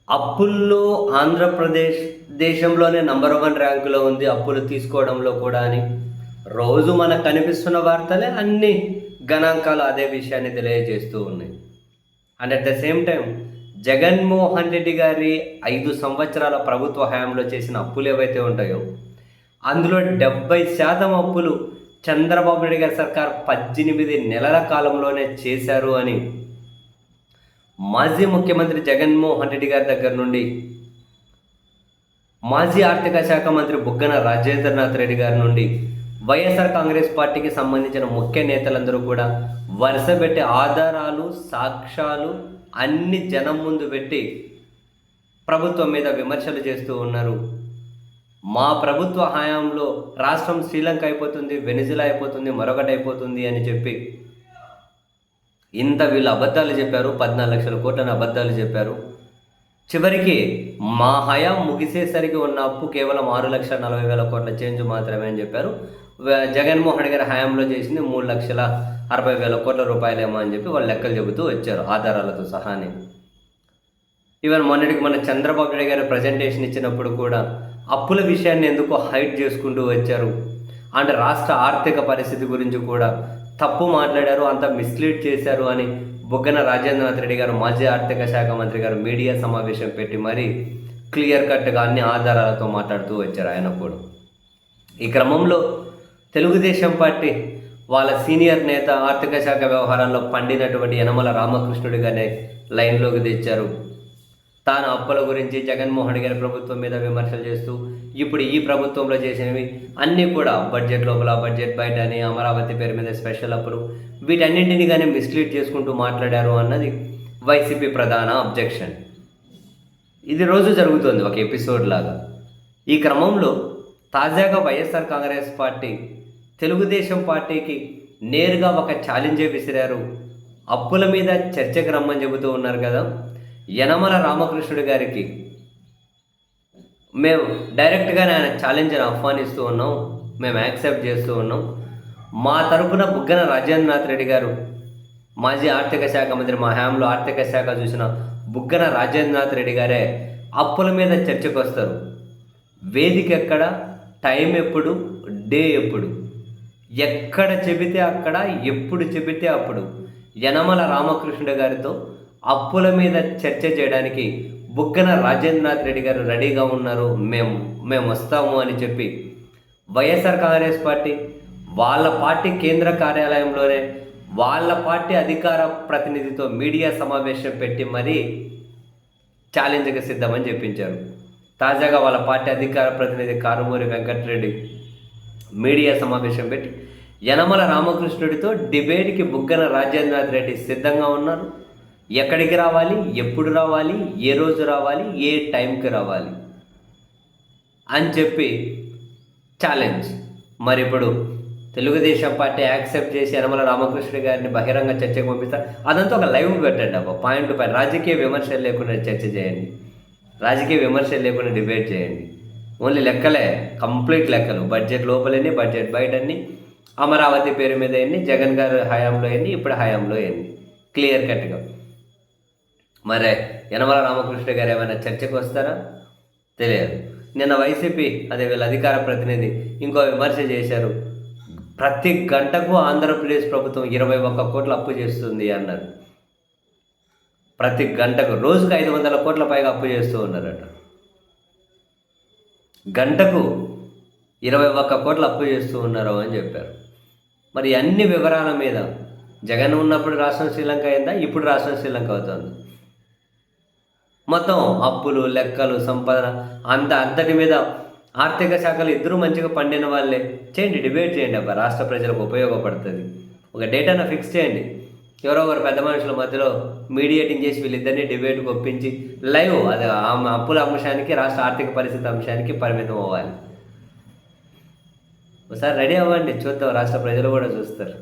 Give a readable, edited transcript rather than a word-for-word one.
అప్పుల్లో ఆంధ్రప్రదేశ్ దేశంలోనే number one ర్యాంకులో ఉంది అప్పులు తీసుకోవడంలో కూడా అని రోజు మనకు కనిపిస్తున్న వార్తలే అన్ని గణాంకాలు అదే విషయాన్ని తెలియజేస్తూ ఉన్నాయి. And at the same time Jaganmohan Reddy గారి 5 సంవత్సరాల ప్రభుత్వ హయాంలో చేసిన అప్పులు ఏవైతే ఉంటాయో అందులో 70% అప్పులు చంద్రబాబు నాయుడు గారి సర్కార్ 18 నెలల కాలంలోనే చేశారు అని మాజీ ముఖ్యమంత్రి జగన్మోహన్ రెడ్డి గారి దగ్గర నుండి మాజీ ఆర్థిక శాఖ మంత్రి బుగ్గన రాజేంద్రనాథ్ రెడ్డి గారి నుండి వైఎస్ఆర్ కాంగ్రెస్ పార్టీకి సంబంధించిన ముఖ్య నేతలందరూ కూడా వరుసపెట్టి ఆధారాలు సాక్ష్యాలు అన్ని జనం ముందు పెట్టి ప్రభుత్వం మీద విమర్శలు చేస్తూ ఉన్నారు. మా ప్రభుత్వ హయాంలో రాష్ట్రం శ్రీలంక అయిపోతుంది, వెనిజులా అయిపోతుంది, మరొకటి అయిపోతుంది అని చెప్పి ఇంత వీళ్ళు అబద్ధాలు చెప్పారు. 14 లక్షల కోట్లని అబద్ధాలు చెప్పారు. చివరికి మా హయాం ముగిసేసరికి ఉన్న అప్పు కేవలం 6,40,000 కోట్ల చేంజ్ మాత్రమే అని చెప్పారు. జగన్మోహన్ గారి హయాంలో చేసింది 3,60,000 కోట్ల రూపాయలేమో అని చెప్పి వాళ్ళు లెక్కలు చెబుతూ వచ్చారు ఆధారాలతో సహానే. ఈవెన్ మొన్నటికి మన చంద్రబాబు నాయుడు గారు ప్రజెంటేషన్ ఇచ్చినప్పుడు కూడా అప్పుల విషయాన్ని ఎందుకో హైడ్ చేసుకుంటూ వచ్చారు. అంటే రాష్ట్ర ఆర్థిక పరిస్థితి గురించి కూడా తప్పు మాట్లాడారు, అంత మిస్లీడ్ చేశారు అని బుగ్గన రాజేంద్రనాథ్ రెడ్డి గారు మాజీ ఆర్థిక శాఖ మంత్రి గారు మీడియా సమావేశం పెట్టి మరీ క్లియర్ కట్గా అన్ని ఆధారాలతో మాట్లాడుతూ వచ్చారు ఆయన కూడా. ఈ క్రమంలో తెలుగుదేశం పార్టీ వాళ్ళ సీనియర్ నేత ఆర్థిక శాఖ వ్యవహారాల్లో పండినటువంటి యనమల రామకృష్ణుడి గారిని లైన్లోకి తెచ్చారు. తాను అప్పుల గురించి జగన్మోహన్ గారి ప్రభుత్వం మీద విమర్శలు చేస్తూ ఇప్పుడు ఈ ప్రభుత్వంలో చేసినవి అన్నీ కూడా బడ్జెట్ లోపల, బడ్జెట్ బయట అని, అమరావతి పేరు మీద స్పెషల్ అప్పులు, వీటన్నింటినీ కానీ మిస్లీడ్ చేసుకుంటూ మాట్లాడారు అన్నది వైసీపీ ప్రధాన అబ్జెక్షన్. ఇది రోజు జరుగుతుంది ఒక ఎపిసోడ్ లాగా. ఈ క్రమంలో తాజాగా వైఎస్ఆర్ కాంగ్రెస్ పార్టీ తెలుగుదేశం పార్టీకి నేరుగా ఒక ఛాలెంజే విసిరారు. అప్పుల మీద చర్చకు రమ్మని చెబుతూ ఉన్నారు కదా. యనమల రామకృష్ణుడి గారికి మేము డైరెక్ట్గానే ఆయన ఛాలెంజ్ని ఆహ్వానిస్తూ ఉన్నాం, మేము యాక్సెప్ట్ చేస్తూ ఉన్నాం. మా తరపున బుగ్గన రాజేంద్రనాథ్ రెడ్డి గారు మాజీ ఆర్థిక శాఖ మంత్రి, మా హయాంలో ఆర్థిక శాఖ చూసిన బుగ్గన రాజేంద్రనాథ్ రెడ్డి గారే అప్పుల మీద చర్చకు వస్తారు. వేదిక ఎక్కడ, టైం ఎప్పుడు, డే ఎప్పుడు, ఎక్కడ చెబితే అక్కడ, ఎప్పుడు చెబితే అప్పుడు యనమల రామకృష్ణుడి గారితో అప్పుల మీద చర్చ చేయడానికి బుగ్గన రాజేంద్రనాథ్ రెడ్డి గారు రెడీగా ఉన్నారు, మేము వస్తాము అని చెప్పి వైఎస్ఆర్ కాంగ్రెస్ పార్టీ వాళ్ళ పార్టీ కేంద్ర కార్యాలయంలోనే వాళ్ళ పార్టీ అధికార ప్రతినిధితో మీడియా సమావేశం పెట్టి మరీ ఛాలెంజ్కి సిద్ధమని చెప్పించారు. తాజాగా వాళ్ళ పార్టీ అధికార ప్రతినిధి కారుమూరి వెంకటరెడ్డి మీడియా సమావేశం పెట్టి యనమల రామకృష్ణుడితో డిబేట్కి బుగ్గన రాజేంద్రనాథ్ రెడ్డి సిద్ధంగా ఉన్నారు. ఎక్కడికి రావాలి, ఎప్పుడు రావాలి, ఏ రోజు రావాలి, ఏ టైంకి రావాలి అని చెప్పి ఛాలెంజ్. మరి ఇప్పుడు తెలుగుదేశం పార్టీ యాక్సెప్ట్ చేసి యనమల రామకృష్ణ గారిని బహిరంగ చర్చకు పంపిస్తారు. అదంతా ఒక లైవ్ పెట్టండి, ఒక పాయింట్ టు పాయింట్. రాజకీయ విమర్శలు లేకుండా చర్చ చేయండి, రాజకీయ విమర్శలు లేకుండా డిబేట్ చేయండి. ఓన్లీ లెక్కలే, కంప్లీట్ లెక్కలు. బడ్జెట్ లోపలన్నీ, బడ్జెట్ బయటన్ని, అమరావతి పేరు మీద ఎన్ని, జగన్ గారు హయాంలో ఎన్ని, ఇప్పుడు హయాంలో ఎన్ని, క్లియర్ కట్గా. మరే యనమల రామకృష్ణ గారు ఏమైనా చర్చకు వస్తారా తెలియదు. నిన్న వైసీపీ అదే వీళ్ళ అధికార ప్రతినిధి ఇంకో విమర్శ చేశారు. ప్రతి గంటకు ఆంధ్రప్రదేశ్ ప్రభుత్వం 21 కోట్ల అప్పు చేస్తుంది అన్నారు. ప్రతి గంటకు, రోజుకు 500 కోట్ల పైగా అప్పు చేస్తూ ఉన్నారట. గంటకు 21 కోట్ల అప్పు చేస్తూ ఉన్నారు అని చెప్పారు. మరి అన్ని వివరాల మీద జగన్ ఉన్నప్పుడు రాష్ట్రం శ్రీలంక అయిందా, ఇప్పుడు రాష్ట్రం శ్రీలంక అవుతుంది? మొత్తం అప్పులు, లెక్కలు, సంపాదన అంతటి మీద ఆర్థిక శాఖలు ఇద్దరు మంచిగా పండిన వాళ్ళే. చేయండి, డిబేట్ చేయండి అబ్బా, రాష్ట్ర ప్రజలకు ఉపయోగపడుతుంది. ఒక డేటాను ఫిక్స్ చేయండి. ఎవరో ఒకరు పెద్ద మనుషుల మధ్యలో మీడియేటింగ్ చేసి వీళ్ళిద్దరినీ డిబేట్కి ఒప్పించి లైవ్ అది అప్పుల అంశానికి, రాష్ట్ర ఆర్థిక పరిస్థితి అంశానికి పరిమితం అవ్వాలి. ఒకసారి రెడీ అవ్వండి, చూద్దాం, రాష్ట్ర ప్రజలు కూడా చూస్తారు.